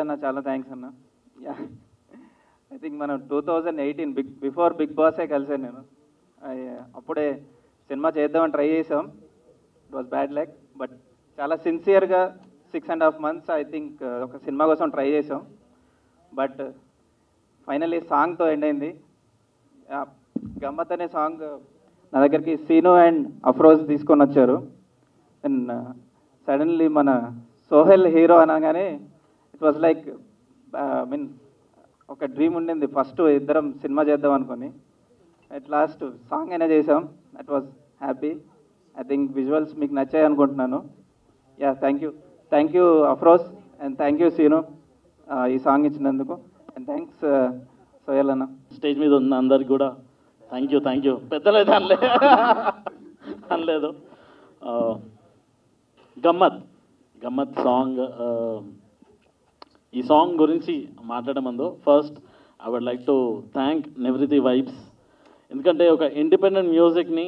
అన్న, చాలా థ్యాంక్స్ అన్న. ఐ థింక్ మనం 2018 బిఫోర్ బిగ్ బాసే కలిసాను నేను. అప్పుడే సినిమా చేద్దామని ట్రై చేసాం. It was bad luck, but చాలా సిన్సియర్గా 6.5 months ఐ థింక్ ఒక సినిమా కోసం ట్రై చేసాం. బట్ ఫైనల్లీ సాంగ్తో ఎండ్ అయింది. గమ్మత్ అనే సాంగ్ నా దగ్గరికి సీను అండ్ అఫ్రోజ్ తీసుకొని వచ్చారు. అండ్ సడన్లీ మన సోహెల్ హీరో అనగానే ఇట్ వాజ్ లైక్ మీన్ ఒక డ్రీమ్ ఉండింది. ఫస్ట్ ఇద్దరం సినిమా చేద్దాం అనుకొని అట్ లాస్ట్ సాంగ్ అయినా చేసాం. That was happy. I think visuals మీకు నచ్చాయి అనుకుంటున్నాను. Yeah, thank you Afroz and thank you Seenu ఈ సాంగ్ ఇచ్చినందుకు. అండ్ థ్యాంక్స్ సోహెల్ అన్న. స్టేజ్ మీద ఉన్న అందరికి కూడా థ్యాంక్ యూ. పెద్దలేదు అనలేదు. గమ్మత్ సాంగ్. ఈ సాంగ్ గురించి మాట్లాడే ముందు first I would like to thank Nivritti vibes. ఎందుకంటే ఒక ఇండిపెండెంట్ మ్యూజిక్ని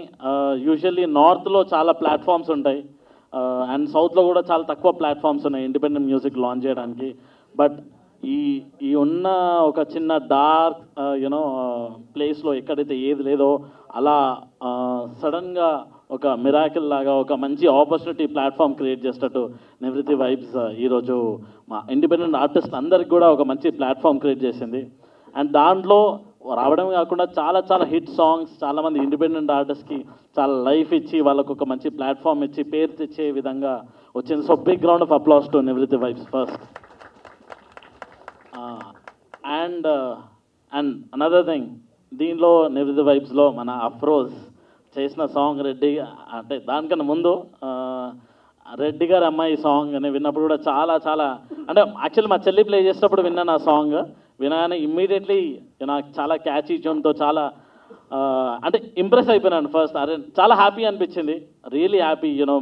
యూజువల్లీ నార్త్లో చాలా ప్లాట్ఫామ్స్ ఉంటాయి అండ్ సౌత్లో కూడా చాలా తక్కువ ప్లాట్ఫామ్స్ ఉన్నాయి ఇండిపెండెంట్ మ్యూజిక్ లాంచ్ చేయడానికి. బట్ ఈ ఉన్న ఒక చిన్న డార్క్ యూనో ప్లేస్లో ఎక్కడైతే ఏది లేదో అలా సడన్గా ఒక మిరాకిల్ లాగా ఒక మంచి ఆపర్చునిటీ ప్లాట్ఫామ్ క్రియేట్ చేసేటట్టు నివృత్తి వైబ్స్ ఈరోజు మా ఇండిపెండెంట్ ఆర్టిస్ట్ అందరికి కూడా ఒక మంచి ప్లాట్ఫామ్ క్రియేట్ చేసింది. అండ్ దాంట్లో రావడమే కాకుండా చాలా హిట్ సాంగ్స్, చాలామంది ఇండిపెండెంట్ ఆర్టిస్ట్కి చాలా లైఫ్ ఇచ్చి వాళ్ళకు ఒక మంచి ప్లాట్ఫామ్ ఇచ్చి పేరు తెచ్చే విధంగా వచ్చింది. So big round of applause to Nivritti vibes first. And another thing, దీనిలో నివృత్తి వైబ్స్లో మన అఫ్రోజ్ చేసిన సాంగ్ రెడ్డి, అంటే దానికన్నా ముందు రెడ్డి గారి అమ్మాయి సాంగ్ అని విన్నప్పుడు కూడా చాలా అంటే యాక్చువల్లీ మా చెల్లి ప్లే చేసేటప్పుడు విన్నాను ఆ సాంగ్. వినగానే ఇమ్మీడియట్లీ నాకు చాలా క్యాచీ ట్యూన్తో చాలా అంటే ఇంప్రెస్ అయిపోయినాను ఫస్ట్. అరే చాలా హ్యాపీ అనిపించింది, రియలీ హ్యాపీ. యూనో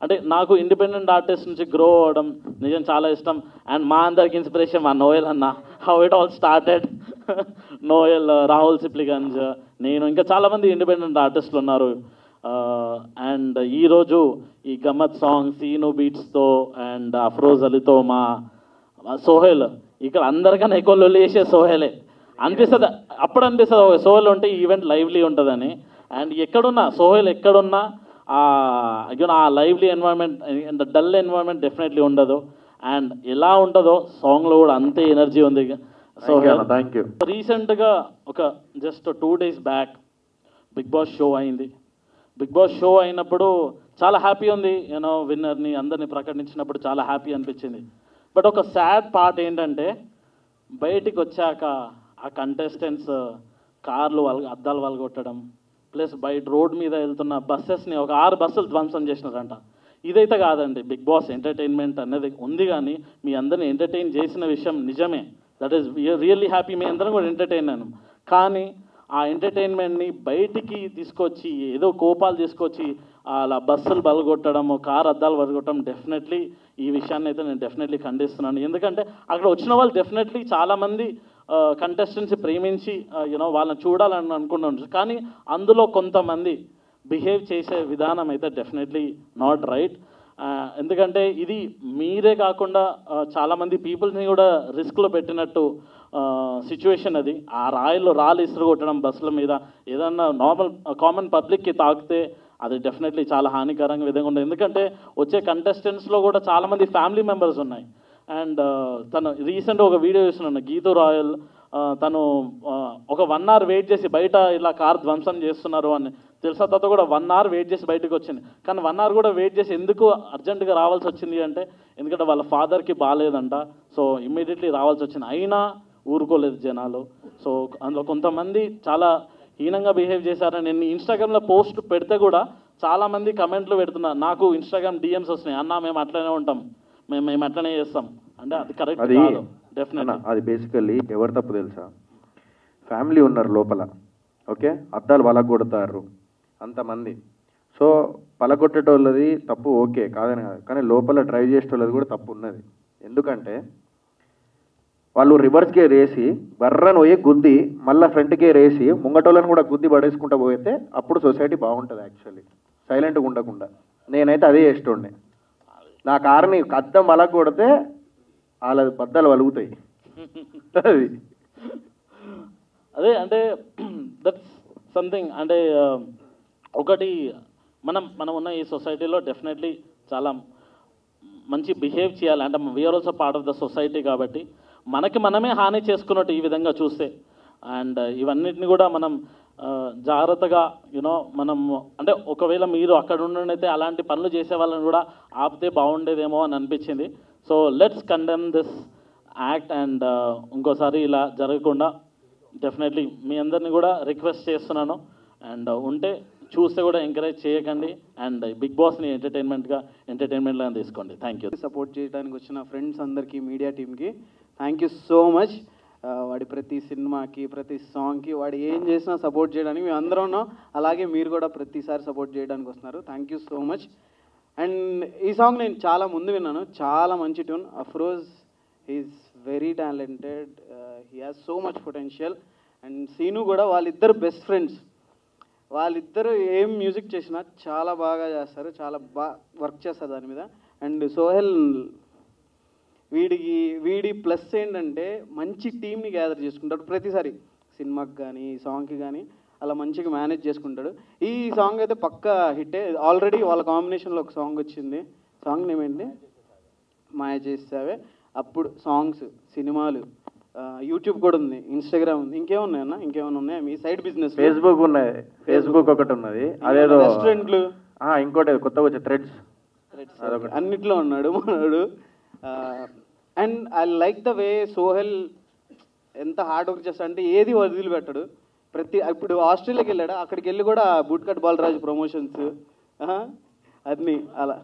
అంటే నాకు ఇండిపెండెంట్ ఆర్టిస్ట్ నుంచి గ్రో అవ్వడం నిజం చాలా ఇష్టం. అండ్ మా అందరికి ఇన్స్పిరేషన్ మా నోయల్ అన్న. How it all started. Noel, Rahul Sipligunj, నేను, ఇంకా చాలామంది ఇండిపెండెంట్ ఆర్టిస్టులు ఉన్నారు. అండ్ ఈరోజు ఈ గమ్మత్ సాంగ్ సీను బీట్స్తో అండ్ అఫ్రోజ్ అలీతో మా సోహెల్, ఇక్కడ అందరికన్నా ఎక్కువ లొల్లి చేసే సోహెలే అనిపిస్తుంది. అప్పుడు అనిపిస్తుంది సోహెల్ ఉంటే ఈవెంట్ లైవ్లీ ఉంటుందని. అండ్ ఎక్కడున్నా సోహెల్ ఎక్కడున్నా ఆ lively environment, dull environment definitely ఉండదు. అండ్ ఎలా ఉంటుందో సాంగ్లో కూడా అంతే ఎనర్జీ ఉంది. So thank you. రీసెంట్గా ఒక just 2 days back Bigg Boss show అయింది. బిగ్ బాస్ షో అయినప్పుడు చాలా హ్యాపీ ఉంది. యూనో విన్నర్ని అందరినీ ప్రకటించినప్పుడు చాలా హ్యాపీ అనిపించింది. బట్ ఒక సాడ్ పార్ట్ ఏంటంటే బయటికి వచ్చాక ఆ కంటెస్టెంట్స్ కార్లు అద్దాలు వలగొట్టడం, ప్లస్ బయట రోడ్ మీద వెళ్తున్న బస్సెస్ని ఒక 6 బస్సులు ధ్వంసం చేసినారంట. ఇదైతే కాదండి, బిగ్ బాస్ ఎంటర్టైన్మెంట్ అనేది ఉంది, కానీ మీ అందరిని ఎంటర్టైన్ చేసిన విషయం నిజమే. That is really happy. మీ అందరం కూడా ఎంటర్టైన్ అయ్యాను. కానీ ఆ ఎంటర్టైన్మెంట్ని బయటికి తీసుకొచ్చి ఏదో కోపాలు తీసుకొచ్చి అలా బస్సులు బలగొట్టడము, కారు అద్దాలు బలగొట్టడం, డెఫినెట్లీ ఈ విషయాన్ని అయితే నేను డెఫినెట్లీ ఖండిస్తున్నాను. ఎందుకంటే అక్కడ వచ్చిన వాళ్ళు డెఫినెట్లీ చాలామంది కంటెస్టెంట్స్ ప్రేమించి యూనో వాళ్ళని చూడాలని అనుకుంటున్నారు. కానీ అందులో కొంతమంది బిహేవ్ చేసే విధానం అయితే డెఫినెట్లీ నాట్ రైట్. ఎందుకంటే ఇది మీరే కాకుండా చాలామంది పీపుల్స్ని కూడా రిస్క్లో పెట్టినట్టు సిచ్యువేషన్ అది. ఆ రాళ్ళు ఇసురు కొట్టడం బస్సుల మీద, ఏదన్నా కామన్ పబ్లిక్కి తాకితే అది డెఫినెట్లీ చాలా హానికరంగా విధంగా ఉంటుంది. ఎందుకంటే వచ్చే కంటెస్టెంట్స్లో కూడా చాలామంది ఫ్యామిలీ మెంబర్స్ ఉన్నాయి. అండ్ తను రీసెంట్గా ఒక వీడియో చూస్తున్నాను, గీతూ రాయల్, తను ఒక 1 hour వెయిట్ చేసి బయట ఇలా కార్ ధ్వంసం చేస్తున్నారు అని తెలిసిన తర్వాత కూడా 1 hour వెయిట్ చేసి బయటకు వచ్చింది. కానీ 1 hour కూడా వెయిట్ చేసి ఎందుకు అర్జెంటుగా రావాల్సి వచ్చింది అంటే ఎందుకంటే వాళ్ళ ఫాదర్కి బాగాలేదంట. సో ఇమ్మీడియట్లీ రావాల్సి వచ్చింది. అయినా ఊరుకోలేదు జనాలు. సో అందులో కొంతమంది చాలా హీనంగా బిహేవ్ చేశారని నేను ఇన్స్టాగ్రామ్లో పోస్ట్ పెడితే కూడా చాలామంది కమెంట్లు పెడుతున్నారు. నాకు ఇన్స్టాగ్రామ్ డిఎమ్స్ వస్తున్నాయి, అన్న మేము అట్లనే ఉంటాం, మేము అట్లనే చేస్తాం అంటే అది కరెక్ట్ కాదు. డెఫినెట్లీ అది బేసికల్లీ ఎవరు తప్పు తెలుసా? ఫ్యామిలీ ఉన్నారు లోపల, ఓకే, అద్దాలు పలగొడతారు అంతమంది. సో పలగొట్టేటోళ్ళది తప్పు ఓకే కాదని కాదు, కానీ లోపల డ్రైవ్ చేసేటోళ్ళది కూడా తప్పు ఉన్నది. ఎందుకంటే వాళ్ళు రివర్స్ గేర్ వేసి బర్రను పోయి గుద్ది మళ్ళీ ఫ్రంట్ గేర్ వేసి ముంగటోళ్ళని కూడా గుద్ది పడేసుకుంటూ పోతే అప్పుడు సొసైటీ బాగుంటుంది. యాక్చువల్లీ సైలెంట్గా ఉండకుండా నేనైతే అదే చేస్తుండే. నా కార్ని అద్దం అలా కొడితే వాళ్ళ బద్దలు వలుగుతాయి. అది అదే అంటే దట్స్ సంథింగ్. అంటే ఒకటి మనం ఉన్న ఈ సొసైటీలో డెఫినెట్లీ చాలా మంచి బిహేవ్ చేయాలి. అంటే we are also part of the society కాబట్టి మనకి మనమే హాని చేసుకున్నట్టు ఈ విధంగా చూస్తే. అండ్ ఇవన్నిటిని కూడా మనం జాగ్రత్తగా మనం అంటే ఒకవేళ మీరు అక్కడ ఉండనైతే అలాంటి పనులు చేసే వాళ్ళని కూడా ఆపితే బాగుండేదేమో అని అనిపించింది. So let's condemn this act and ఇంకోసారి ఇలా జరగకుండా డెఫినెట్లీ మీ అందరినీ కూడా రిక్వెస్ట్ చేస్తున్నాను. అండ్ ఉంటే చూస్తే కూడా ఎంకరేజ్ చేయకండి. అండ్ బిగ్ బాస్ని ఎంటర్టైన్మెంట్గా తీసుకోండి. Thank you. సపోర్ట్ చేయడానికి వచ్చిన ఫ్రెండ్స్ అందరికీ, మీడియా టీమ్కి థ్యాంక్ యూ సో మచ్. వాడి ప్రతి సినిమాకి, ప్రతి సాంగ్కి వాడు ఏం చేసినా సపోర్ట్ చేయడానికి మేము అందరం ఉన్నాం. అలాగే మీరు కూడా ప్రతిసారి సపోర్ట్ చేయడానికి వస్తున్నారు. Thank you so much. And ఈ సాంగ్ నేను చాలా ముందు విన్నాను, చాలా మంచి tune. Afroz is very talented, he has so much potential. And Seenu కూడా, వాళ్ళిద్దరు బెస్ట్ ఫ్రెండ్స్. వాళ్ళిద్దరూ ఏం మ్యూజిక్ చేసినా చాలా బాగా చేస్తారు, చాలా బాగా వర్క్ చేస్తారు దాని మీద. అండ్ సోహెల్ వీడి ప్లస్ ఏంటంటే మంచి టీమ్ని గ్యాదర్ చేసుకుంటాడు ప్రతిసారి, సినిమాకి కానీ సాంగ్కి కానీ అలా మంచిగా మేనేజ్ చేసుకుంటాడు. ఈ సాంగ్ అయితే పక్కా హిట్టే. ఆల్రెడీ వాళ్ళ కాంబినేషన్లో ఒక సాంగ్ వచ్చింది. సాంగ్ నేమ్ ఏంటి? మాయ చేసావే. అప్పుడు సాంగ్స్, సినిమాలు, యూట్యూబ్ కూడా ఉంది, ఇన్స్టాగ్రామ్ ఉంది. ఇంకేమున్నాయన్నా? ఇంకేమైనా ఉన్నాయా మీ సైడ్ బిజినెస్? ఫేస్బుక్ ఉన్నది, ఫేస్బుక్ ఒకటి ఉన్నది, అదేదో రెస్టారెంట్లు, ఇంకోటి కొత్తగా వచ్చే థ్రెడ్స్, అన్నిట్లో ఉన్నాడు మనోడు. And I like the way Sohel ఎంత హార్డ్ వర్క్ చేస్తాడు అంటే ఏది వదిలిపెట్టాడు. ఇప్పుడు ఆస్ట్రేలియాకి వెళ్ళాడు, అక్కడికి వెళ్ళి కూడా బూట్ కట్ బాలరాజు ప్రమోషన్స్ అన్నీ అలా.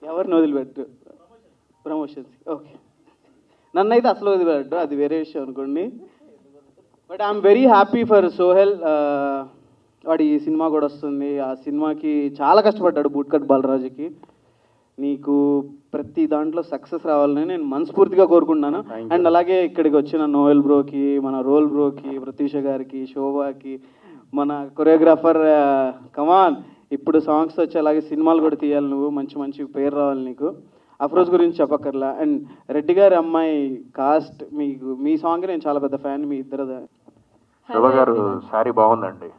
ఎవరిని వదిలిపెట్టు ప్రమోషన్స్? ఓకే, నన్నైతే అసలు వదిలిపెట్టు, అది వేరే విషయం అనుకోండి. But I'm very happy for Sohel. వాడి ఈ సినిమా కూడా వస్తుంది. ఆ సినిమాకి చాలా కష్టపడ్డాడు బూట్ కట్ బాలరాజుకి. నీకు ప్రతి దాంట్లో సక్సెస్ రావాలని నేను మనస్ఫూర్తిగా కోరుకుంటున్నాను. అండ్ అలాగే ఇక్కడికి వచ్చిన నోయల్ బ్రోకి, మన రోల్ బ్రోకి, ప్రత్యూష గారికి, శోభాకి, మన కొరియోగ్రాఫర్ కమాన్, ఇప్పుడు సాంగ్స్ వచ్చి అలాగే సినిమాలు కూడా తీయాలి, నువ్వు మంచి మంచి పేరు రావాలి నీకు. అఫ్రోజ్ గురించి చెప్పక్కర్లా. అండ్ రెడ్డి గారి అమ్మాయి కాస్ట్, మీకు మీ సాంగ్ నేను చాలా పెద్ద ఫ్యాన్ మీ ఇద్దరు. శోభ గారు సారీ బాగుందండి.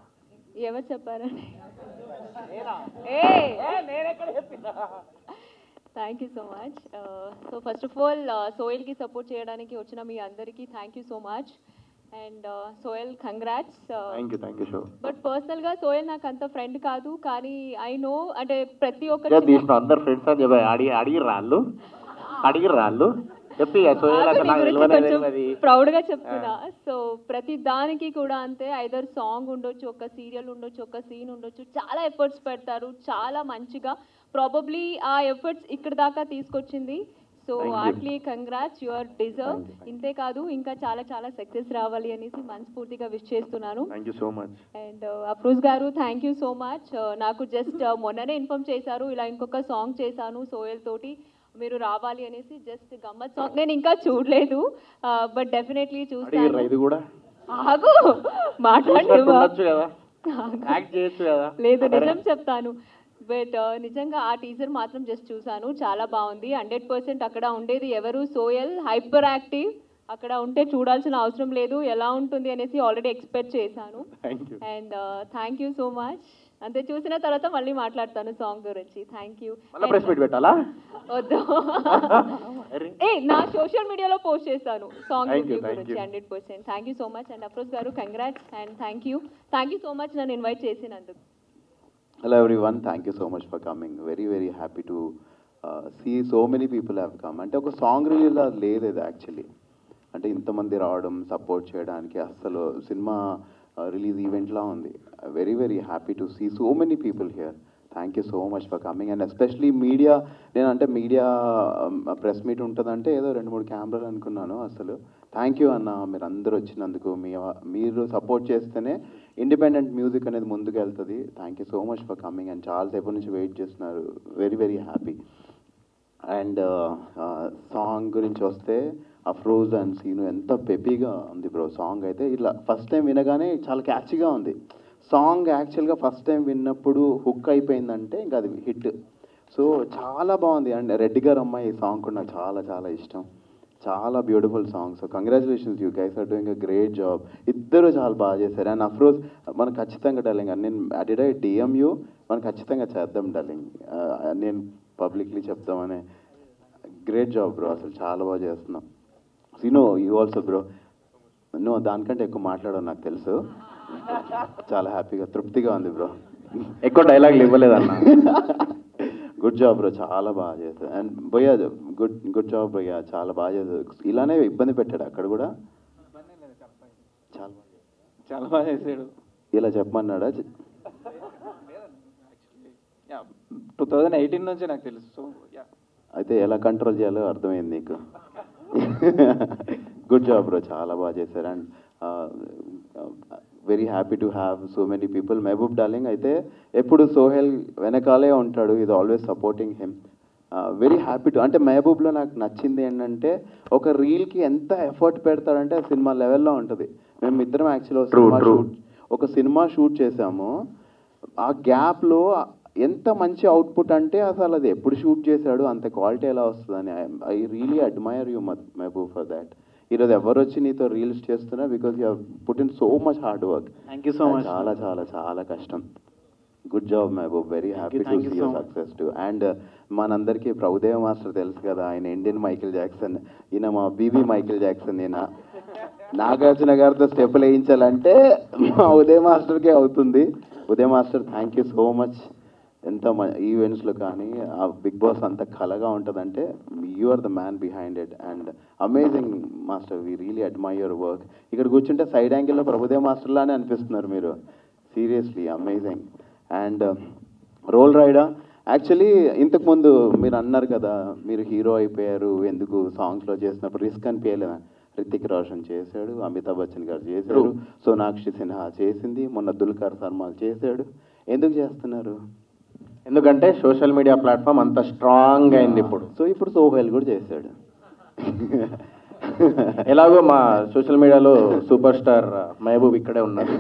ఎవరు చెప్పారండి? Thank you so much. So first of all సోయల్కి సపోర్ట్ చేయడానికి వచ్చిన మీ అందరికీ thank you so much. And Sohel congrats. Thank you. But పర్సనల్గా సోయల్ నాకు అంత ఫ్రెండ్ కాదు, కానీ ఐ నో అంటే ప్రతి ఒక్కరు అందరు ఫ్రెండ్స్ అని అడిగిర్రాళ్ళు చెప్పి ప్రౌడ్గా చెప్తున్నా. సో ప్రతి దానికి కూడా అంతే, ఐదర్ సాంగ్ ఉండొచ్చు, ఒక సీరియల్ ఉండొచ్చు, ఒక సీన్ ఉండొచ్చు, చాలా ఎఫర్ట్స్ పెడతారు, చాలా మంచిగా. ప్రాబబ్లీ ఆ ఎఫర్ట్స్ ఇక్కడ దాకా తీసుకొచ్చింది. So heartly congrats, you are deserve. ఇంతే కాదు, ఇంకా చాలా చాలా సక్సెస్ రావాలి అనేసి మనస్ఫూర్తిగా విష్ చేస్తున్నాను. Thank you so much. And Afroz గారు థ్యాంక్ యూ సో మచ్. నాకు జస్ట్ మొన్ననే ఇన్ఫార్మ్ చేశారు, ఇలా ఇంకొక సాంగ్ చేశాను సోయల్ తోటి, మీరు రావాలి అనేసి. జస్ట్ గమ్మత్ సాంగ్, నేను ఇంకా చూడలేదు, బట్ డెఫినెట్లీ చూస్తాను. ఇది కూడా ఆగు, మాట్లాడండి. లేదు, నిజం చెప్తాను. బట్ నిజంగా ఆ టీజర్ మాత్రం జస్ట్ చూశాను, చాలా బాగుంది. 100% అక్కడ ఉండేది ఎవరు? సోయల్, హైపర్ యాక్టివ్. అక్కడ ఉంటే చూడాల్సిన అవసరం లేదు, ఎలా ఉంటుంది అనేసి ఆల్రెడీ ఎక్స్పెక్ట్ చేశాను. And thank you so much. అంతే, చూసిన తర్వాత మళ్ళీ మాట్లాడతాను సాంగ్ గురించి. Thank you. వద్దు, నా సోషల్ మీడియాలో పోస్ట్ చేస్తాను సాంగ్ రివ్యూ గురించి 100%. Thank you so much. And Afroz garu congrats and thank you so much నన్ను ఇన్వైట్ చేసినందుకు. Hello everyone, thank you so much for coming. Very very happy to see so many people have come. అంటే ఒక song release లేదు ఇది actually, అంటే ఇంతమంది రావడం support చేయడానికి అసలు సినిమా రిలీజ్ ఈవెంట్లా ఉంది. Very very happy to see so many people here. Thank you so much for coming. And especially media, నేనంటే మీడియా ప్రెస్ మీట్ ఉంటుందంటే ఏదో 2-3 కెమెరాలు అనుకున్నాను. అసలు థ్యాంక్ యూ అన్న, మీరు అందరూ వచ్చినందుకు. మీరు సపోర్ట్ చేస్తేనే ఇండిపెండెంట్ మ్యూజిక్ అనేది ముందుకు వెళ్తుంది. Thank you so much for coming. And చాలాసేపు నుంచి వెయిట్ చేస్తున్నారు. Very very happy. And song గురించి వస్తే అఫ్రోజ్ అండ్ సీను ఎంత పెపీగా ఉంది బ్రో సాంగ్ అయితే. ఇట్లా ఫస్ట్ టైం వినగానే చాలా క్యాచీగా ఉంది సాంగ్. యాక్చువల్గా ఫస్ట్ టైం విన్నప్పుడు హుక్ అయిపోయిందంటే ఇంకా అది హిట్. సో చాలా బాగుంది. అండ్ రెడ్డి గారు అమ్మాయి ఈ సాంగ్ కూడా నాకు చాలా చాలా ఇష్టం. చాలా beautiful song. So congratulations, you guys are doing a great job. ఇద్దరు చాలా బాగా చేశారు. అండ్ అఫ్రోజ్ మనం ఖచ్చితంగా డార్లింగ్, నేను డిడ్ ఐ డిఎం యూ, మనం ఖచ్చితంగా చేద్దాం డార్లింగ్, నేను పబ్లిక్లీ చెప్తామని. గ్రేట్ జాబ్ బ్రో, అసలు చాలా బాగా చేస్తున్నాం. సీనో యూ ఆల్సో బ్రో, నువ్వు దానికంటే ఎక్కువ మాట్లాడవు నాకు తెలుసు. చాలా హ్యాపీగా తృప్తిగా ఉంది బ్రో. ఎక్కువ డైలాగులు ఇవ్వలేదన్న. గుడ్ జాబ్ బ్రో, చాలా బాగా చేశారు. అండ్ భయ్యా గుడ్ జాబ్ భయ్యా, చాలా బాగా చేశారు. ఇలానే ఇబ్బంది పెట్టాడు అక్కడ కూడా, చాలా బాగా చేశాడు. ఇలా చెప్పమన్నాడా? 2018 నుంచి నాకు తెలుసు. సో అయితే ఎలా కంట్రోల్ చేయాలో అర్థమైంది నీకు. గుడ్ జాబ్ బ్రో, చాలా బాగా చేశారు. And very happy to have so many people. Mehaboob darling అయితే ఎప్పుడు సోహెల్ వెనకాలే ఉంటాడు, ఇది always supporting him. Very happy to, అంటే మహబూబ్లో నాకు నచ్చింది ఏంటంటే ఒక రీల్కి ఎంత ఎఫర్ట్ పెడతాడంటే సినిమా లెవెల్లో ఉంటుంది. మేము ఇద్దరం యాక్చువల్లీ ఒక సినిమా షూట్ చేసాము. ఆ గ్యాప్లో ఎంత మంచి అవుట్పుట్ అంటే అసలు అది ఎప్పుడు షూట్ చేశాడు, అంత క్వాలిటీ ఎలా వస్తుందని. I really admire you Mehaboob for that. ఈరోజు ఎవరు వచ్చి నీతో రీల్స్ చేస్తున్నా because you put in so much hard work. Thank you so much. చాలా చాలా చాలా కష్టం. Good job Mehaboob, very happy to see your success too. And మనందరికీ ప్రభుదేవ మాస్టర్ తెలుసు కదా, ఆయన ఇండియన్ మైకేల్ జాక్సన్, ఈయన మా బీబీ మైకేల్ జాక్సన్. ఈయన నాగార్జున గారితో స్టెప్పులు వేయించాలంటే మా ఉదయ్ మాస్టర్కే అవుతుంది. Uday master thank you so much. ఎంత ఈవెంట్స్లో కానీ ఆ బిగ్ బాస్ అంత కలగా ఉంటుందంటే you are the man behind it. And amazing master, we really admire your work. ఇక్కడ కూర్చుంటే సైడ్ యాంగిల్లో ప్రభుదేవ్ మాస్టర్లానే అనిపిస్తున్నారు మీరు, seriously amazing. And Roll Rida, actually ఇంతకుముందు మీరు అన్నారు కదా మీరు హీరో అయిపోయారు ఎందుకు సాంగ్స్లో చేసినప్పుడు రిస్క్ అనిపించలేదా? రితిక్ రోషన్ చేశాడు, అమితాబ్ బచ్చన్ గారు చేశారు, సోనాక్షి సిన్హా చేసింది, మొన్న దుల్కర్ సల్మాన్ చేశాడు. ఎందుకు చేస్తున్నారు? ఎందుకంటే సోషల్ మీడియా ప్లాట్ఫామ్ అంత స్ట్రాంగ్ అయింది ఇప్పుడు. సో ఇప్పుడు సోహెల్ కూడా చేశాడు. ఎలాగో మా సోషల్ మీడియాలో సూపర్ స్టార్ మహబూబ్ ఇక్కడే ఉన్నారు.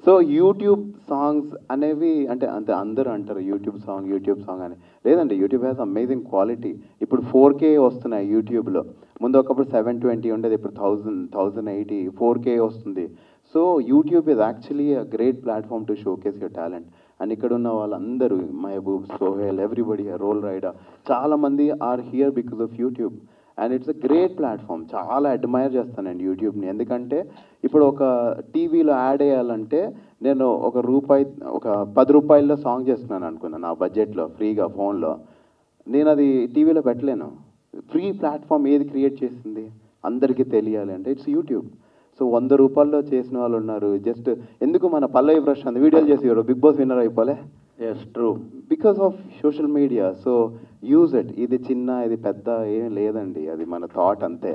సో యూట్యూబ్ సాంగ్స్ అనేవి అంటే అందరూ అంటారు యూట్యూబ్ సాంగ్ అని. లేదండి, యూట్యూబ్ హ్యాస్ అమేజింగ్ క్వాలిటీ. ఇప్పుడు 4K వస్తున్నాయి యూట్యూబ్లో. ముందు ఒకప్పుడు 720 ఉండేది, ఇప్పుడు 1080 4K వస్తుంది. So YouTube is actually a great platform to showcase your talent. And ఇక్కడ ఉన్న వాళ్ళందరూ Mehaboob, Sohel, everybody, Roll Rida, చాలామంది are here because of YouTube. And it's a great platform. చాలా అడ్మైర్ చేస్తానండి యూట్యూబ్ని. ఎందుకంటే ఇప్పుడు ఒక టీవీలో యాడ్ వేయాలంటే నేను ఒక 10 రూపాయల్లో సాంగ్ చేస్తున్నాను అనుకున్నాను నా బడ్జెట్లో ఫ్రీగా ఫోన్లో. నేను అది టీవీలో పెట్టలేను. ఫ్రీ ప్లాట్ఫామ్ ఏది క్రియేట్ చేసింది అందరికీ తెలియాలి అంటే ఇట్స్ యూట్యూబ్. సో 100 రూపాయల్లో చేసిన వాళ్ళు ఉన్నారు. జస్ట్ ఎందుకు మన పల్లవి ప్రశాంత్ వీడియోలు చేసి బిగ్ బాస్ విన్నర్ అయిపోలే? Yes true, because of social media. So use it. ఇది చిన్న ఇది పెద్ద ఏం లేదండి, అది మన థాట్ అంతే,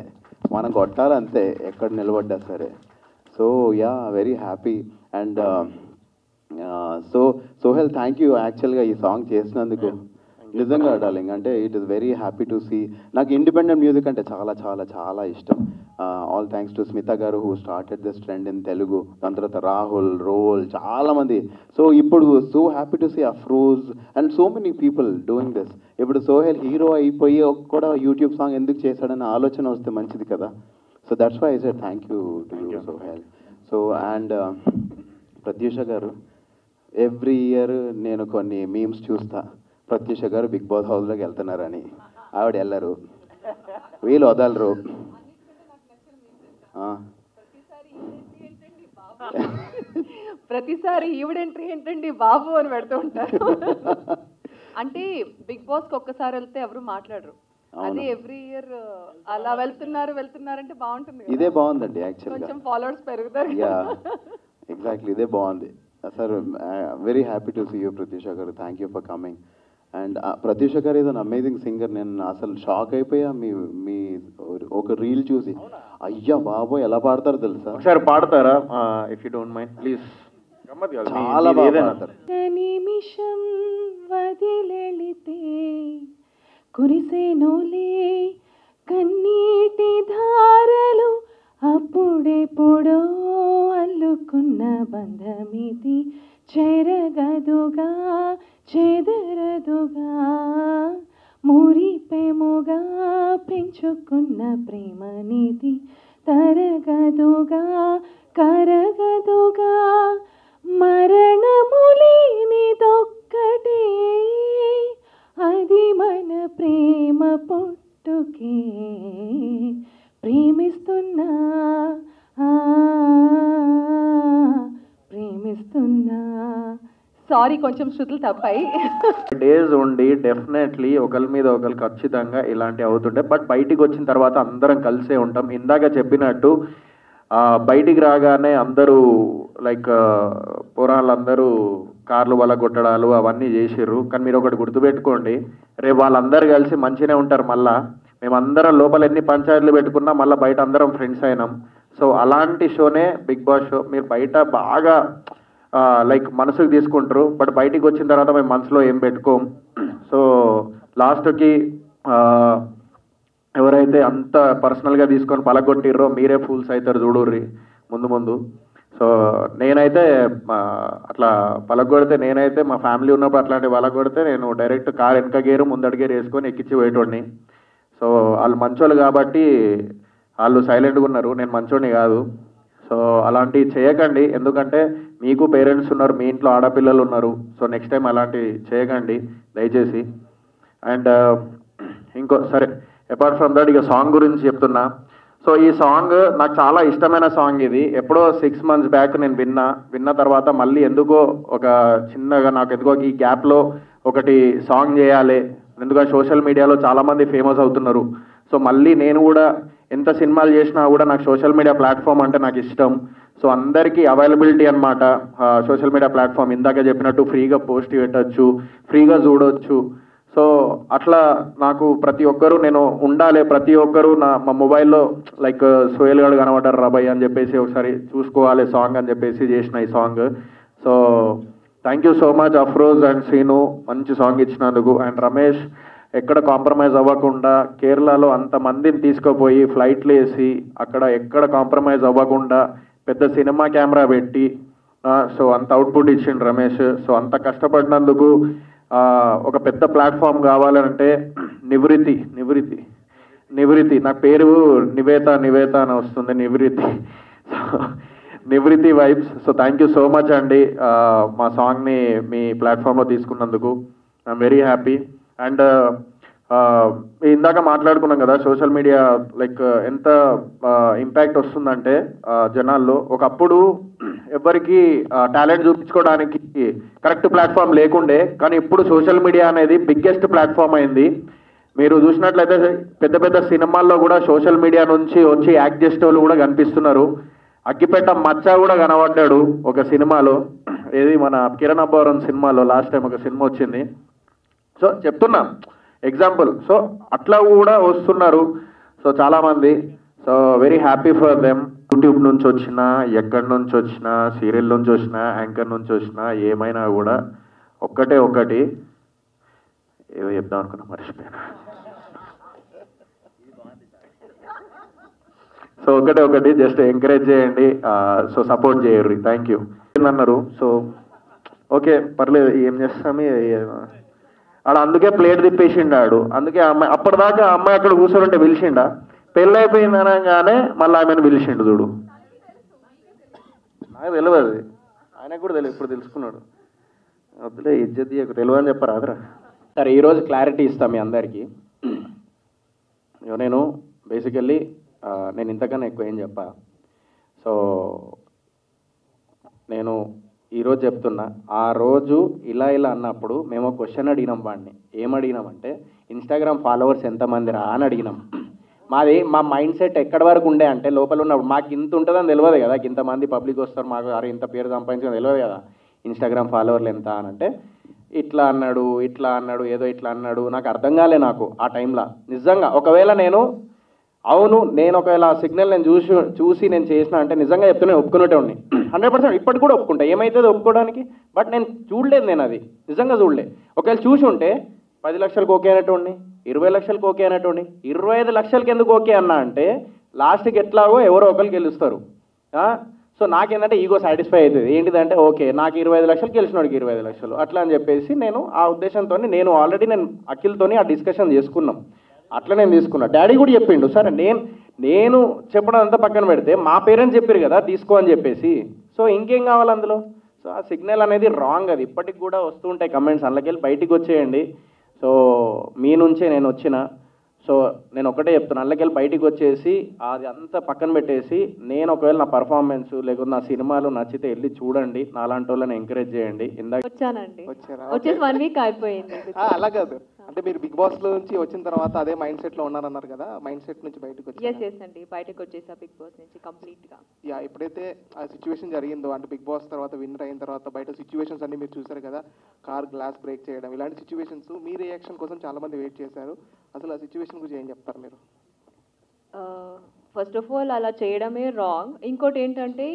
మనం కొట్టాలంతే ఎక్కడ నిలబడ్డా సరే. So ya, very happy. And so Sohel thank you యాక్చువల్గా ఈ సాంగ్ చేసినందుకు. నిజంగా డార్లింగ్, అంటే it is very happy to see. నాకు ఇండిపెండెంట్ మ్యూజిక్ అంటే చాలా చాలా చాలా ఇష్టం. All thanks to Smitha garu who started this trend in Telugu. దాని తర్వాత రాహుల్, రోల్, చాలామంది. సో ఇప్పుడు so happy to see Afroz and so many people doing this. ఇప్పుడు సోహెల్ హీరో అయిపోయి కూడా యూట్యూబ్ సాంగ్ ఎందుకు చేశాడన్న ఆలోచన వస్తే మంచిది కదా. So that's why I said thank you to you Sohel. So and Pratyusha garu, every year నేను కొన్ని మీమ్స్ చూస్తా, ప్రత్యూష గారు బిగ్ బాస్ హౌస్లోకి వెళ్తున్నారని. ఆవిడ వెళ్ళరు, వీళ్ళు వదలరు. ప్రతిసారి ఈవిడెంట్రీ ఏంటండి బాబు అని పెడుతూ ఉంటారు. అంటే బిగ్ బాస్కి ఒక్కసారి వెళ్తే ఎవరు మాట్లాడరు. అదే ఎవ్రీ ఇయర్ అలా వెళ్తున్నారంటే బాగుంటుంది. ఇదే బాగుందండి యాక్చువల్గా, కొంచెం ఫాలోవర్స్ పెరుగుతారు. యా ఎగ్జాక్ట్లీ, ఇదే బాగుంది. Sir very happy to see you Pratyusha garu. Thank you for coming. And Pratyusha garu is an amazing singer. నేను అసలు షాక్ అయిపోయా మీ ఒక రీల్ చూసి. అయ్యా బాబోయ్ ఎలా పాడతారు తెలుసా? ఒకసారి పాడతారా if you don't mind please? చాలా బాగా పాడతారు. నిమిషం వదిలెళితే కురిసేనోలే కన్నీటి ధారలు, అప్పుడెప్పుడో అల్లుకున్న బంధమిది చెరగదుగా చెదరదుగా మురిపెముగా పెంచుకున్న ప్రేమనిది తరగదుగా కరగదుగా మరణములేనిదొక్కటే అది మన ప్రేమ పుట్టుకే ప్రేమిస్తున్నా ప్రేమిస్తున్నా. సారీ కొంచెం శృతులు తప్పాయి. డేస్ ఉండి డెఫినెట్లీ ఒకరి మీద ఒకరు ఖచ్చితంగా ఇలాంటివి అవుతుంటాయి. బట్ బయటికి వచ్చిన తర్వాత అందరం కలిసే ఉంటాం. ఇందాక చెప్పినట్టు బయటికి రాగానే అందరూ లైక్ పురాణాలందరూ కార్లు వల్ల కొట్టడాలు అవన్నీ చేసిర్రు. కానీ మీరు ఒకటి గుర్తుపెట్టుకోండి, రేపు వాళ్ళందరూ కలిసి మంచిగానే ఉంటారు. మళ్ళా మేమందరం లోపల ఎన్ని పంచాయతీలు పెట్టుకున్నా మళ్ళీ బయట అందరం ఫ్రెండ్స్ అయినాం. సో అలాంటి షోనే బిగ్ బాస్ షో. మీరు బయట బాగా లైక్ మనసుకు తీసుకుంటారు, బట్ బయటికి వచ్చిన తర్వాత మేము మనసులో ఏం పెట్టుకోం. సో లాస్ట్కి ఎవరైతే అంత పర్సనల్గా తీసుకొని పలగొట్టిర్రో మీరే ఫూల్స్ అవుతారు చూడుర్రి ముందు. సో నేనైతే అట్లా పలగొడితే, నేనైతే మా ఫ్యామిలీ ఉన్నప్పుడు అట్లాంటి పలగొడితే నేను డైరెక్ట్ కార్ వెనక గేరు ముందడి గేరు వేసుకొని ఎక్కించి పోయేటోడిని. సో వాళ్ళు మంచోళ్ళు కాబట్టి వాళ్ళు సైలెంట్గా ఉన్నారు, నేను మంచోడిని కాదు. సో అలాంటివి చేయకండి, ఎందుకంటే మీకు పేరెంట్స్ ఉన్నారు, మీ ఇంట్లో ఆడపిల్లలు ఉన్నారు. సో నెక్స్ట్ టైం అలాంటివి చేయకండి దయచేసి. అండ్ ఇంకో సరే, అపార్ట్ ఫ్రమ్ దట్ ఇక సాంగ్ గురించి చెప్తున్నా. సో ఈ సాంగ్ నాకు చాలా ఇష్టమైన సాంగ్. ఇది ఎప్పుడో 6 months బ్యాక్ నేను విన్న తర్వాత మళ్ళీ ఎందుకో ఒక చిన్నగా నాకు ఎందుకో ఈ గ్యాప్లో ఒకటి సాంగ్ చేయాలి, ఎందుకంటే సోషల్ మీడియాలో చాలామంది ఫేమస్ అవుతున్నారు. సో మళ్ళీ నేను కూడా ఎంత సినిమాలు చేసినా కూడా నాకు సోషల్ మీడియా ప్లాట్ఫామ్ అంటే నాకు ఇష్టం. సో అందరికీ అవైలబిలిటీ అనమాట సోషల్ మీడియా ప్లాట్ఫామ్. ఇందాక చెప్పినట్టు ఫ్రీగా పోస్ట్ పెట్టచ్చు, ఫ్రీగా చూడవచ్చు. సో అట్లా నాకు ప్రతి ఒక్కరూ నేను ఉండాలి, ప్రతి ఒక్కరూ మా మొబైల్లో లైక్ సోయల్ గారు కనబడ్డారు రాబాయ్ అని చెప్పేసి ఒకసారి చూసుకోవాలి సాంగ్ అని చెప్పేసి చేసిన ఈ song. So thank you so much Afroz and Srinu, మంచి సాంగ్ ఇచ్చినందుకు. అండ్ రమేష్ ఎక్కడ కాంప్రమైజ్ అవ్వకుండా కేరళలో అంతమందిని తీసుకుపోయి ఫ్లైట్లు వేసి అక్కడ ఎక్కడ కాంప్రమైజ్ అవ్వకుండా పెద్ద సినిమా కెమెరా పెట్టి సో అంత అవుట్పుట్ ఇచ్చిండు రమేష్. సో అంత కష్టపడినందుకు ఒక పెద్ద ప్లాట్ఫామ్ కావాలంటే నివృత్తి నా పేరు నివేత అని వస్తుంది, నివృత్తి vibes. So thank you so much అండి మా సాంగ్ని మీ ప్లాట్ఫామ్లో తీసుకున్నందుకు. I'm very happy. అండ్ ఇందాక మాట్లాడుకున్నాం కదా సోషల్ మీడియా లైక్ ఎంత ఇంపాక్ట్ వస్తుందంటే జనాల్లో. ఒకప్పుడు ఎవరికి టాలెంట్ చూపించుకోవడానికి కరెక్ట్ ప్లాట్ఫామ్ లేకుండే, కానీ ఇప్పుడు సోషల్ మీడియా అనేది బిగ్గెస్ట్ ప్లాట్ఫామ్ అయింది. మీరు చూసినట్లయితే పెద్ద పెద్ద సినిమాల్లో కూడా సోషల్ మీడియా నుంచి వచ్చి యాక్ట్ చేసే వాళ్ళు కూడా కనిపిస్తున్నారు. అగ్గిపెట్ట మచ్చ కూడా కనబడ్డాడు ఒక సినిమాలో, ఏది మన కిరణ్ అబ్బవరం సినిమాలో లాస్ట్ టైం ఒక సినిమా వచ్చింది. సో చెప్తున్నా ఎగ్జాంపుల్. సో అట్లా కూడా వస్తున్నారు సో చాలామంది. So very happy for them. YouTube నుంచి వచ్చినా, ఎక్కడి నుంచి వచ్చినా, సీరియల్ నుంచి వచ్చినా, యాంకర్ నుంచి వచ్చినా, ఏమైనా కూడా ఒకటి ఏదో చెప్దాం అనుకున్నా మర్చిపోయాను. సో ఒకటి జస్ట్ ఎంకరేజ్ చేయండి, సో సపోర్ట్ చేయరు. థ్యాంక్ యూ అన్నారు. సో ఓకే పర్లేదు, ఏం చేస్తాము ఆడ. అందుకే ప్లేట్ తిప్పేసిండు ఆడు. అందుకే అమ్మాయి అప్పటిదాకా అమ్మాయి అక్కడ కూర్చోనుంటే పిలిచిండా, పెళ్ళైపోయింది అనగానే మళ్ళీ ఆమెను పిలిచిండు చూడు. నాకు తెలియదు, ఆయనకు కూడా తెలియదు, ఇప్పుడు తెలుసుకున్నాడు. వద్దులే ఇజ్జత్ తెలియదు అని చెప్పారు అదరా. సరే ఈరోజు క్లారిటీ ఇస్తాను మీ అందరికీ. నేను బేసికల్లీ నేను ఇంతకన్నా ఎక్కువ ఏం చెప్పా. సో నేను ఈరోజు చెప్తున్నా, ఆ రోజు ఇలా అన్నప్పుడు మేము ఒక క్వశ్చన్ అడిగినాం వాడిని. ఏమడిగినామంటే ఇన్స్టాగ్రామ్ ఫాలోవర్స్ ఎంతమంది రా అని అడిగినాం. మా మైండ్ సెట్ ఎక్కడి వరకు ఉండే అంటే లోపల ఉన్నప్పుడు మాకు ఇంత ఉంటుందని తెలియదు కదా, ఇంతమంది పబ్లిక్ వస్తారు మాకు, అరే ఇంత పేరు సంపాదించడం తెలియదు కదా ఇన్స్టాగ్రామ్ ఫాలోవర్లు ఎంత అని. అంటే ఇట్లా అన్నాడు ఏదో ఇట్లా అన్నాడు. నాకు అర్థం కాలే నాకు ఆ టైంలో నిజంగా. ఒకవేళ నేను ఒకవేళ సిగ్నల్ నేను చూసి నేను చేసిన అంటే నిజంగా చెప్తూనే ఒప్పుకునేటే ఉన్నాయి 100%. ఇప్పటికి కూడా ఒప్పుకుంటా, ఏమైతుంది ఒప్పుకోవడానికి. బట్ నేను చూడలేదు, నేను అది నిజంగా చూడలే. ఒకవేళ చూసి ఉంటే 10 లక్షలకు ఓకే అనేటోడిని, 20 లక్షలకు ఓకే అనేటోడిని. 25 లక్షలకి ఎందుకు ఓకే అన్నా అంటే లాస్ట్కి ఎట్లాగో ఎవరో ఒకరికి గెలుస్తారు. సో నాకేంటంటే ఈగో సాటిస్ఫై అవుతుంది. ఏంటిదంటే ఓకే నాకు 25 లక్షలు గెలిచినోడికి 25 లక్షలు అట్లా అని చెప్పేసి నేను ఆ ఉద్దేశంతో నేను ఆల్రెడీ అఖిల్తోని ఆ డిస్కషన్ చేసుకున్నాం. అట్లా నేను తీసుకున్నా. డాడీ కూడా చెప్పిండు సరే నేను చెప్పడం అంతా పక్కన పెడితే మా పేరెంట్స్ చెప్పారు కదా తీసుకో అని చెప్పేసి. సో ఇంకేం కావాలి అందులో. సో ఆ సిగ్నల్ అనేది రాంగ్. అది ఇప్పటికి కూడా వస్తూ ఉంటాయి కమెంట్స్, అందులోకెళ్ళి బయటికి వచ్చేయండి. సో మీ నుంచే నేను వచ్చిన. సో నేను ఒకటే చెప్తాను, అందులోకెళ్ళి బయటికి వచ్చేసి అది అంతా పక్కన పెట్టేసి నేను ఒకవేళ నా పర్ఫార్మెన్స్ లేకపోతే నా సినిమాలు నచ్చితే వెళ్ళి చూడండి, నాలాంటి వాళ్ళని ఎంకరేజ్ చేయండి. ఇందాక వచ్చానండి, వచ్చారా? వచ్చేసి 1 వీక్ అయిపోయింది. అలా కాదు, అంటే మీరు బిగ్ బాస్ లో నుంచి వచ్చిన తర్వాత అదే మైండ్ సెట్ లో ఉన్నారన్నారు కదా, మైండ్ సెట్ నుంచి బయటకు వచ్చి ఎస్ అండి, బయటకు వచ్చేసా బిగ్ బాస్ నుంచి కంప్లీట్ గా. యా, ఎప్పుడైతే ఆ సిచ్యువేషన్ జరిగిందో, అంటే బిగ్ బాస్ తర్వాత విన్నర్ అయిన తర్వాత బయట సిచ్యువేషన్స్ అన్ని మీరు చూసారు కదా, కార్ గ్లాస్ బ్రేక్ చేయడం, ఇలాంటి సిచ్యువేషన్స్ మీ రియాక్షన్ కోసం చాలా మంది వెయిట్ చేశారు. అసలు ఆ సిచ్యువేషన్ గురించి ఏం చెప్తారు మీరు? ఫస్ట్ ఆఫ్ ఆల్ అలా చేయడమే రాంగ్. ఇంకోటి ఏంటంటే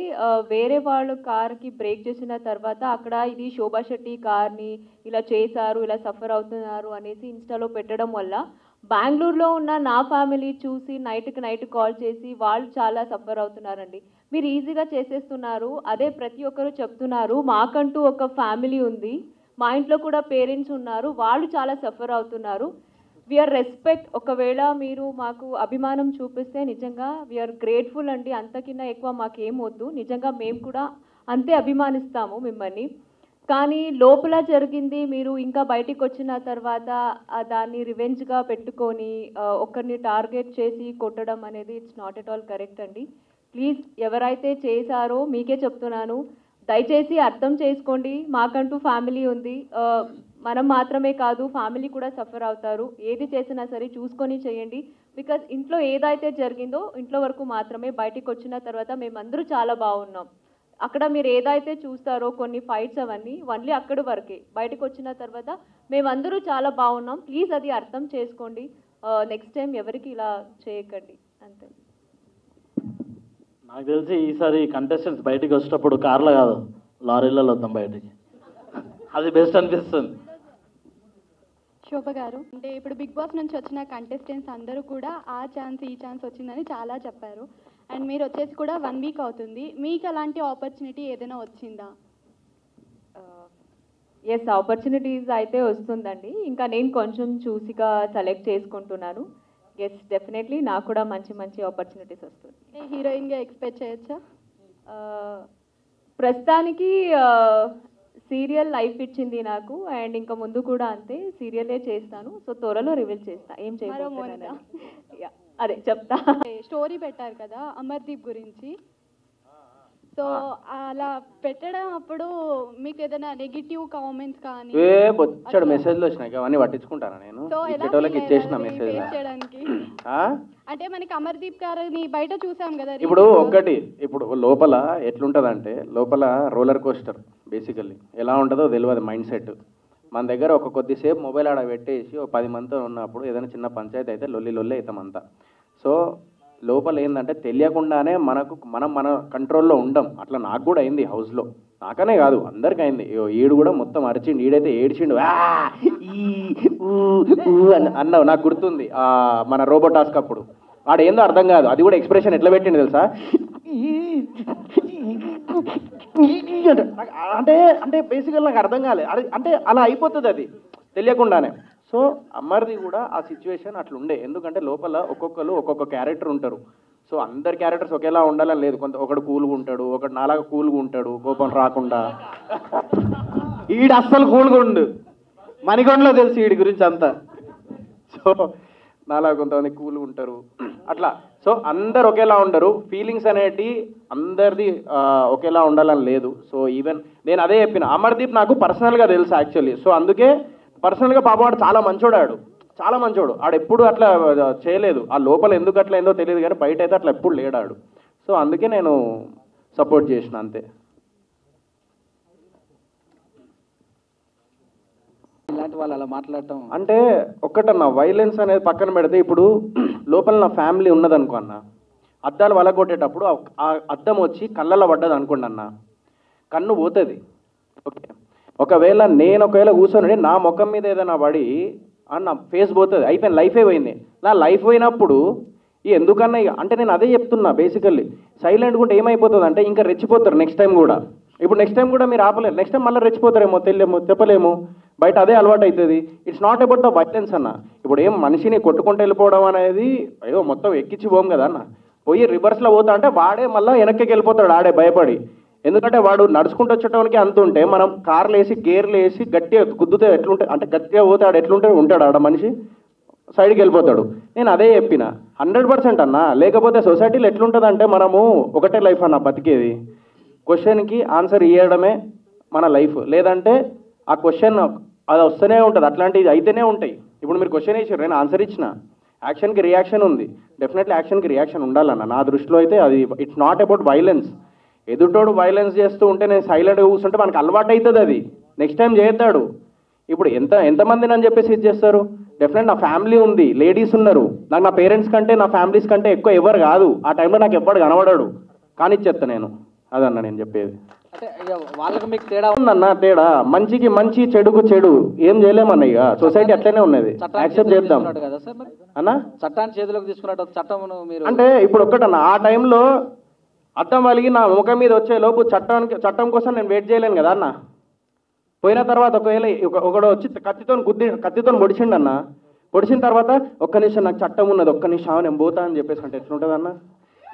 వేరే వాళ్ళు కార్కి బ్రేక్ చేసిన తర్వాత అక్కడ ఇది శోభా శెట్టి కార్ని ఇలా చేశారు, ఇలా సఫర్ అవుతున్నారు అనేసి ఇన్స్టాలో పెట్టడం వల్ల బెంగళూరులో ఉన్న నా ఫ్యామిలీ చూసి నైట్కి నైట్ కాల్ చేసి వాళ్ళు చాలా సఫర్ అవుతున్నారండి. మీరు ఈజీగా చేసేస్తున్నారు, అదే ప్రతి ఒక్కరు చెప్తున్నారు. మాకంటూ ఒక ఫ్యామిలీ ఉంది, మా ఇంట్లో కూడా పేరెంట్స్ ఉన్నారు, వాళ్ళు చాలా సఫర్ అవుతున్నారు. We are respect. ఒకవేళ మీరు మాకు అభిమానం చూపిస్తే నిజంగా వీఆర్ గ్రేట్ఫుల్ అండి. అంతకిన్నా ఎక్కువ మాకేం వద్దు, నిజంగా మేము కూడా అంతే అభిమానిస్తాము మిమ్మల్ని. కానీ లోపల జరిగింది మీరు ఇంకా బయటికి వచ్చిన తర్వాత దాన్ని రివెంజ్గా పెట్టుకొని ఒకరిని టార్గెట్ చేసి కొట్టడం అనేది it's not at all correct అండి. ప్లీజ్ ఎవరైతే చేశారో మీకే చెప్తున్నాను, దయచేసి అర్థం చేసుకోండి. మాకంటూ ఫ్యామిలీ ఉంది, మనం మాత్రమే కాదు ఫ్యామిలీ కూడా సఫర్ అవుతారు. ఏది చేసినా సరే చూసుకొని చేయండి. బికాజ్ ఇంట్లో ఏదైతే జరిగిందో ఇంట్లో వరకు మాత్రమే, బయటికి వచ్చిన తర్వాత మేమందరూ చాలా బాగున్నాం. అక్కడ మీరు ఏదైతే చూస్తారో కొన్ని ఫైట్స్ అవన్నీ ఓన్లీ అక్కడి వరకే, బయటకు వచ్చిన తర్వాత మేమందరూ చాలా బాగున్నాం. ప్లీజ్ అది అర్థం చేసుకోండి. నెక్స్ట్ టైం ఎవరికి ఇలా చేయకండి అంతే. నాకు తెలిసి ఈసారి కంటెస్టెంట్స్ బయటికి వచ్చేటప్పుడు కార్లో కాదు లారీలలో వద్దాం బయటికి, అది బెస్ట్ అనిపిస్తుంది. శోభ గారు, అంటే ఇప్పుడు బిగ్ బాస్ నుంచి వచ్చిన కంటెస్టెంట్స్ అందరూ కూడా ఆ ఛాన్స్ ఈ ఛాన్స్ వచ్చిందని చాలా చెప్పారు. అండ్ మీరు వచ్చేసి కూడా 1 వీక్ అవుతుంది, మీకు అలాంటి ఆపర్చునిటీ ఏదైనా వచ్చిందా? ఎస్, ఆపర్చునిటీస్ అయితే వస్తుందండి. ఇంకా నేను కొంచెం చూసిగా సెలెక్ట్ చేసుకుంటున్నాను. ఎస్, డెఫినెట్లీ నాకు కూడా మంచి మంచి ఆపర్చునిటీస్ వస్తుంది. హీరోయిన్గా ఎక్స్పెక్ట్ చేయొచ్చా? ప్రస్తుతానికి సీరియల్ లైఫ్ ఇచ్చింది నాకు, అండ్ ఇంకా ముందు కూడా అంతే సీరియలే చేస్తాను. సో త్వరలో రివీల్ చేస్తా ఏం చేయబోతున్నాను. అదే చెప్తా. స్టోరీ పెట్టారు కదా అమర్దీప్ గురించి, సో అలా పెట్టడం అప్పుడు మీకు ఏదైనా నెగిటివ్ కామెంట్స్ కానీ వచ్చాడు మెసేజ్లు వచ్చినాయి, అవన్నీ పట్టించుకుంటాను నేను. ఇచ్చేసిన మెసేజ్ చేయడానికి అంటే మనకి అమర్దీప్ గారిని బయట చూసాం కదా. ఇప్పుడు లోపల ఎట్లుంటుందంటే, లోపల రోలర్ కోస్టర్ బేసికల్లీ ఎలా ఉంటుందో తెలియదు మైండ్ సెట్. మన దగ్గర ఒక కొద్దిసేపు మొబైల్ ఆడ పెట్టేసి ఒక 10 మందితో ఉన్నప్పుడు ఏదైనా చిన్న పంచాయతీ అయితే లొల్లి అవుతామంతా. సో లోపల ఏంటంటే తెలియకుండానే మన కంట్రోల్లో ఉండం. అట్లా నాకు కూడా అయింది హౌస్లో, నాకనే కాదు అందరికి అయింది. ఈడు కూడా మొత్తం అరిచిండు, ఈడైతే ఏడ్చిండు అన్నావు నాకు గుర్తుంది. మన రోబో టాస్క్ అప్పుడు ఆడేందో అర్థం కాదు, అది కూడా ఎక్స్ప్రెషన్ ఎట్లా పెట్టిండు తెలుసా, అంటే బేసికల్ నాకు అర్థం కాలేదు. అంటే అలా అయిపోతుంది అది తెలియకుండానే. సో అమర్ది కూడా ఆ సిచ్యువేషన్ అట్లా ఉండే, ఎందుకంటే లోపల ఒక్కొక్కరు ఒక్కొక్క క్యారెక్టర్ ఉంటారు. సో అందరి క్యారెక్టర్స్ ఒకేలా ఉండాలని లేదు. ఒకడు కూల్గా ఉంటాడు, ఒకడు నాలాగా కూల్గా ఉంటాడు కోపం రాకుండా. ఈడు అస్సలు కూల్గా ఉండు, మణికొండలో తెలుసు వీడి గురించి అంతా. సో నాలాగా కొంతమంది కూల్గా ఉంటారు అట్లా. సో అందరు ఒకేలా ఉండరు, ఫీలింగ్స్ అనేటి అందరిది ఒకేలా ఉండాలని లేదు. సో ఈవెన్ నేను అదే చెప్పిన, అమర్దీప్ నాకు పర్సనల్గా తెలుసు యాక్చువల్లీ. సో అందుకే పర్సనల్గా పాపం వాడు చాలా మంచోడాడు, చాలా మంచోడు. ఆడు ఎప్పుడు అట్లా చేయలేదు, ఆ లోపల ఎందుకు అట్లా ఏందో తెలియదు కానీ బయట అయితే అట్లా ఎప్పుడు లేడాడు. సో అందుకే నేను సపోర్ట్ చేసిన అంతే. ఇలాంటి వాళ్ళు అలా మాట్లాడటం అంటే ఒక్కటన్నా వైలెన్స్ అనేది పక్కన పెడితే, ఇప్పుడు లోపల నా ఫ్యామిలీ ఉన్నదనుకో అన్న, అద్దాలు వలగొట్టేటప్పుడు ఆ అద్దం వచ్చి కళ్ళలో పడ్డది అనుకోండి అన్న, కన్ను పోతుంది. ఓకే, ఒకవేళ కూర్చొని నా ముఖం మీద ఏదైనా పడి నా ఫేస్ పోతుంది, అయిపోయింది, లైఫే పోయింది. నా లైఫ్ పోయినప్పుడు ఎందుకన్నా అంటే నేను అదే చెప్తున్నా బేసికల్లీ. సైలెంట్గా ఉంటే ఏమైపోతుంది అంటే ఇంకా రెచ్చిపోతారు నెక్స్ట్ టైం కూడా. ఇప్పుడు నెక్స్ట్ టైం కూడా మీరు ఆపలేరు, నెక్స్ట్ టైం మళ్ళీ రెచ్చిపోతారేమో, తెలియమో చెప్పలేము, బయట అదే అలవాటు అవుతుంది. It's not about the violence అన్న. ఇప్పుడు ఏం మనిషిని కొట్టుకుంటూ వెళ్ళిపోవడం అనేది అయ్యో మొత్తం ఎక్కించి పోం కదా అన్న. పోయి రివర్స్లో పోతా అంటే వాడే మళ్ళీ వెనక్కి వెళ్ళిపోతాడు ఆడే భయపడి. ఎందుకంటే వాడు నడుచుకుంటూ వచ్చేటానికి అంత ఉంటే మనం కార్లు వేసి గేర్లు వేసి గట్టిగా గుద్దుతే ఎట్లుంటే అంటే గట్టిగా పోతే ఆడు ఎట్లుంటే ఉంటాడు ఆడ మనిషి సైడ్కి వెళ్ళిపోతాడు. నేను అదే చెప్పిన 100% అన్న. లేకపోతే సొసైటీలో ఎట్లుంటుంది అంటే మనము ఒకటే లైఫ్ అన్న బతికేది, క్వశ్చన్కి ఆన్సర్ ఇవ్వడమే మన లైఫ్. లేదంటే ఆ క్వశ్చన్ అది వస్తూనే ఉంటుంది, అట్లాంటివి అయితేనే ఉంటాయి. ఇప్పుడు మీరు క్వశ్చన్ వేసారు, నేను ఆన్సర్ ఇచ్చిన, యాక్షన్కి రియాక్షన్ ఉంది, డెఫినెట్లీ యాక్షన్కి రియాక్షన్ ఉండాలన్న. నా దృష్టిలో అయితే అది ఇట్స్ నాట్ అబౌట్ వైలెన్స్. ఎదుటోడు వైలెన్స్ చేస్తూ ఉంటే నేను సైలెంట్గా కూర్చుంటే మనకు అలవాటు అవుతుంది, అది నెక్స్ట్ టైం చేస్తాడు. ఇప్పుడు ఎంతమంది అని చెప్పేసి ఇది చేస్తారు. డెఫినెట్ నా ఫ్యామిలీ ఉంది, లేడీస్ ఉన్నారు, నాకు నా పేరెంట్స్ కంటే నా ఫ్యామిలీస్ కంటే ఎక్కువ ఎవరు కాదు. ఆ టైంలో నాకు ఎవ్వడు కనబడాడు, కానీ చెప్తా నేను. అదన్న నేను చెప్పేది. అంటే ఇక వాళ్ళకి మీకు తేడా ఉందన్న, తేడా మంచికి మంచి చెడుకు చెడు ఏం చేయలేమన్న. ఇక సొసైటీ అట్లనే ఉన్నది, యాక్సెప్ట్ చేద్దాం కదా సార్. మరి అన్న చట్టాన్ని చేతిలోకి తీసుకున్నట్టు చట్టం మీరు అంటే ఇప్పుడు ఒక్కటన్న, ఆ టైంలో అర్థం వలిగి నా ముఖం మీద వచ్చే లోపు చట్టం కోసం నేను వెయిట్ చేయలేను కదా అన్న. పోయిన తర్వాత ఒకవేళ ఒకడు వచ్చి కత్తితో పొడిచిండు అన్న, పొడిచిన తర్వాత ఒక్క నిమిషం నాకు చట్టం ఉన్నది, ఒక్క నిమిషం నేను పోతా అని చెప్పేసి అంటే ఎట్లుంటుంది అన్న.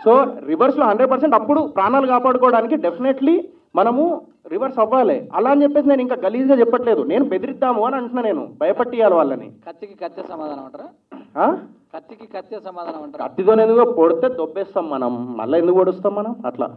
సో రివర్స్లో 100% అప్పుడు ప్రాణాలు కాపాడుకోవడానికి డెఫినెట్లీ మనము రివర్స్ అవ్వాలి. అలా అని చెప్పేసి నేను ఇంకా గలీజ్గా చెప్పట్లేదు, నేను బెదిరిద్దాము అని అంటున్నా, నేను భయపట్టియాలి వాళ్ళని. కత్తికి కత్తి సమాధానం అంటారా? కత్తికి కత్తి సమాధానం అంటారా? కత్తితో ఎందుకు పొడితే దొబ్బేస్తాం మనం, మళ్ళీ ఎందుకు పొడుస్తాం మనం అట్లా.